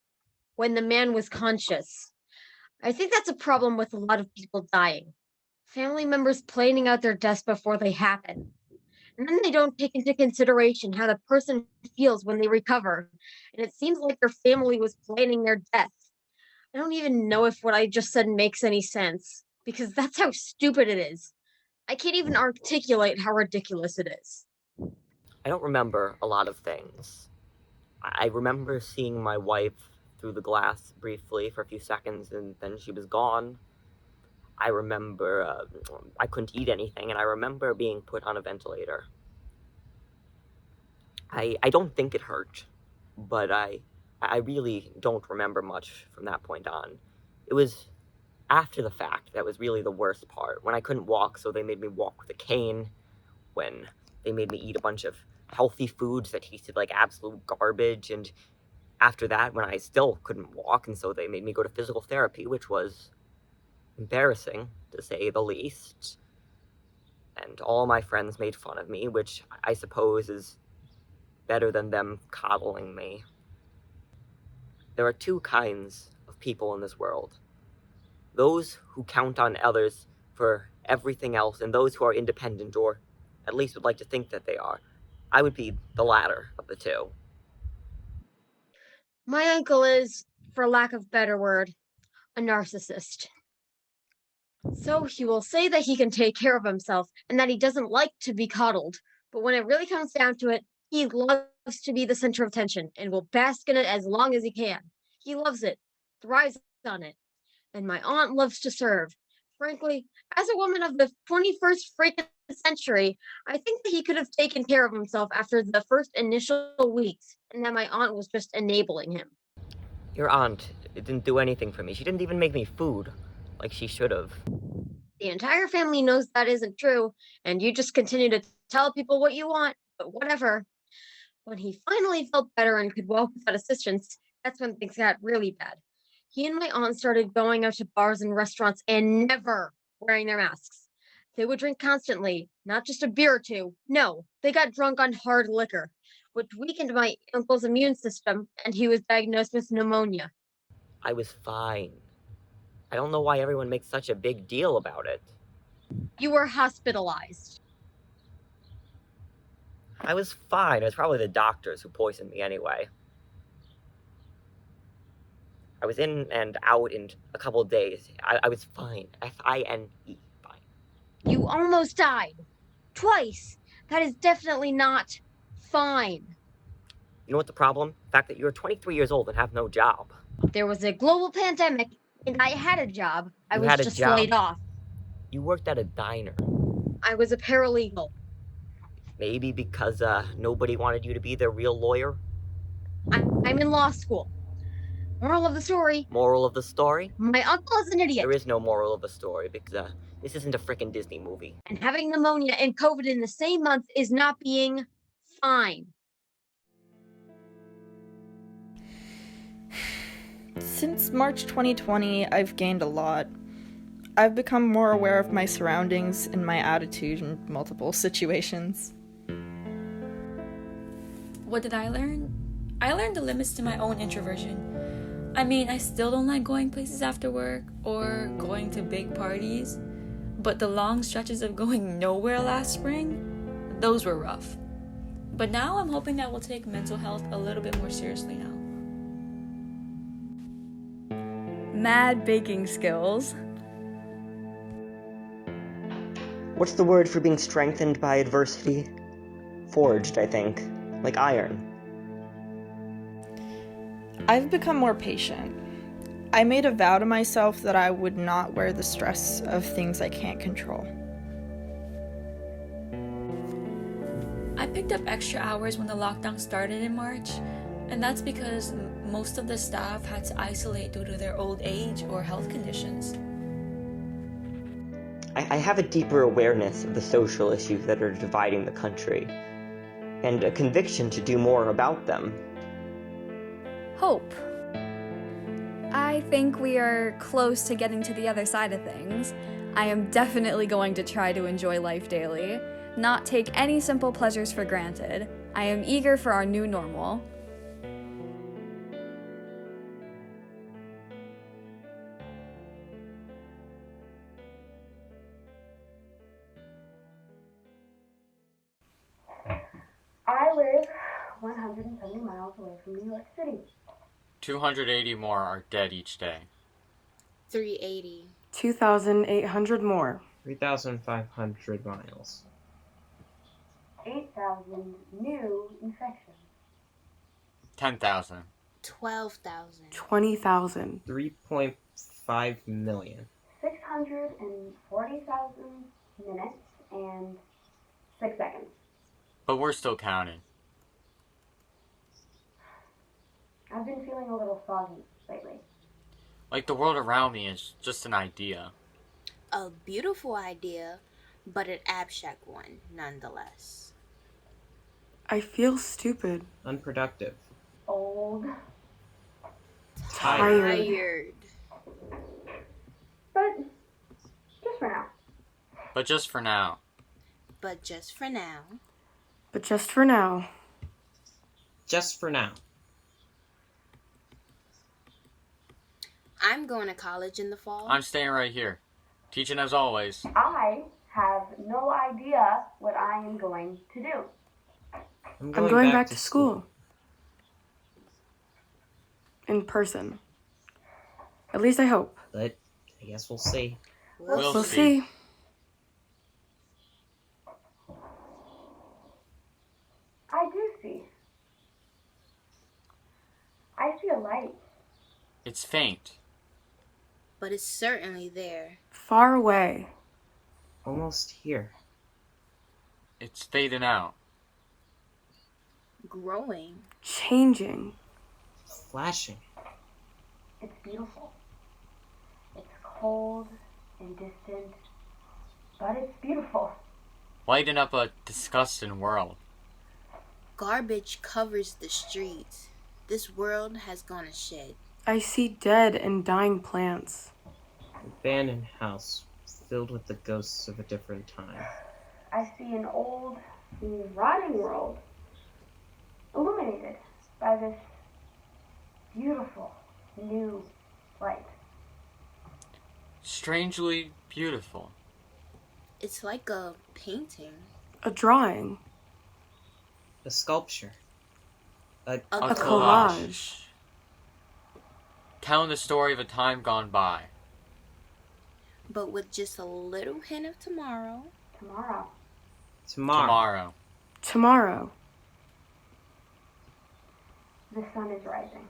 when the man was conscious. I think that's a problem with a lot of people dying. Family members planning out their deaths before they happen. And then they don't take into consideration how the person feels when they recover. And it seems like their family was planning their death. I don't even know if what I just said makes any sense, because that's how stupid it is. I can't even articulate how ridiculous it is. I don't remember a lot of things. I remember seeing my wife through the glass briefly for a few seconds, and then she was gone. I remember I couldn't eat anything, and I remember being put on a ventilator. I don't think it hurt, but I really don't remember much from that point on. It was after the fact that was really the worst part, when I couldn't walk, so they made me walk with a cane, when they made me eat a bunch of healthy foods that tasted like absolute garbage, and after that, when I still couldn't walk, and so they made me go to physical therapy, which was embarrassing, to say the least. And all my friends made fun of me, which I suppose is better than them coddling me. There are two kinds of people in this world. Those who count on others for everything else, and those who are independent, or at least would like to think that they are. I would be the latter of the two. My uncle is, for lack of a better word, a narcissist. So he will say that he can take care of himself and that he doesn't like to be coddled. But when it really comes down to it, he loves to be the center of attention and will bask in it as long as he can. He loves it, thrives on it. And my aunt loves to serve. Frankly, as a woman of the 21st freaking century, I think that he could have taken care of himself after the first initial weeks, and that my aunt was just enabling him. Your aunt didn't do anything for me. She didn't even make me food, like she should have. The entire family knows that isn't true, and you just continue to tell people what you want, but whatever. When he finally felt better and could walk without assistance, that's when things got really bad. He and my aunt started going out to bars and restaurants and never wearing their masks. They would drink constantly, not just a beer or two. No, they got drunk on hard liquor, which weakened my uncle's immune system, and he was diagnosed with pneumonia. I was fine. I don't know why everyone makes such a big deal about it. You were hospitalized. I was fine. It was probably the doctors who poisoned me anyway. I was in and out in a couple of days. I was fine. F-I-N-E, fine. You almost died. Twice. That is definitely not fine. You know what the problem? The fact that you're 23 years old and have no job. There was a global pandemic, and I had a job. I You was had a just job. laid off. You worked at a diner. I was a paralegal. Maybe because nobody wanted you to be their real lawyer? I'm in law school. Moral of the story. Moral of the story? My uncle is an idiot. There is no moral of the story because this isn't a frickin' Disney movie. And having pneumonia and COVID in the same month is not being fine. Since March 2020, I've gained a lot. I've become more aware of my surroundings and my attitude in multiple situations. What did I learn? I learned the limits to my own introversion. I mean, I still don't like going places after work or going to big parties, but the long stretches of going nowhere last spring, those were rough. But now I'm hoping that we'll take mental health a little bit more seriously now. Mad baking skills. What's the word for being strengthened by adversity? Forged, I think. Like iron. I've become more patient. I made a vow to myself that I would not wear the stress of things I can't control. I picked up extra hours when the lockdown started in March, and that's because most of the staff had to isolate due to their old age or health conditions. I have a deeper awareness of the social issues that are dividing the country, and a conviction to do more about them. Hope. I think we are close to getting to the other side of things. I am definitely going to try to enjoy life daily, not take any simple pleasures for granted. I am eager for our new normal. 170 miles away from New York City. 280 more are dead each day. 380. 2,800 more. 3,500 miles. 8,000 new infections. 10,000. 12,000. 20,000. 3.5 million. 640,000 minutes and 6 seconds. But we're still counting. I've been feeling a little foggy lately. Like the world around me is just an idea. A beautiful idea, but an abstract one nonetheless. I feel stupid. Unproductive. Old. Tired. But just for now. But just for now. But just for now. But just for now. Just for now. I'm going to college in the fall. I'm staying right here. Teaching as always. I have no idea what I am going to do. I'm going back to school. In person. At least I hope. But I guess we'll see. We'll see. I do see. I see a light. It's faint. But it's certainly there. Far away. Almost here. It's fading out. Growing. Changing. Flashing. It's beautiful. It's cold and distant, but it's beautiful. Lighting up a disgusting world. Garbage covers the streets. This world has gone to shed. I see dead and dying plants. Abandoned house filled with the ghosts of a different time. I see an old, rotting world illuminated by this beautiful new light. Strangely beautiful. It's like a painting. A drawing. A sculpture. A collage. Telling the story of a time gone by. But with just a little hint of tomorrow. Tomorrow. Tomorrow. The sun is rising.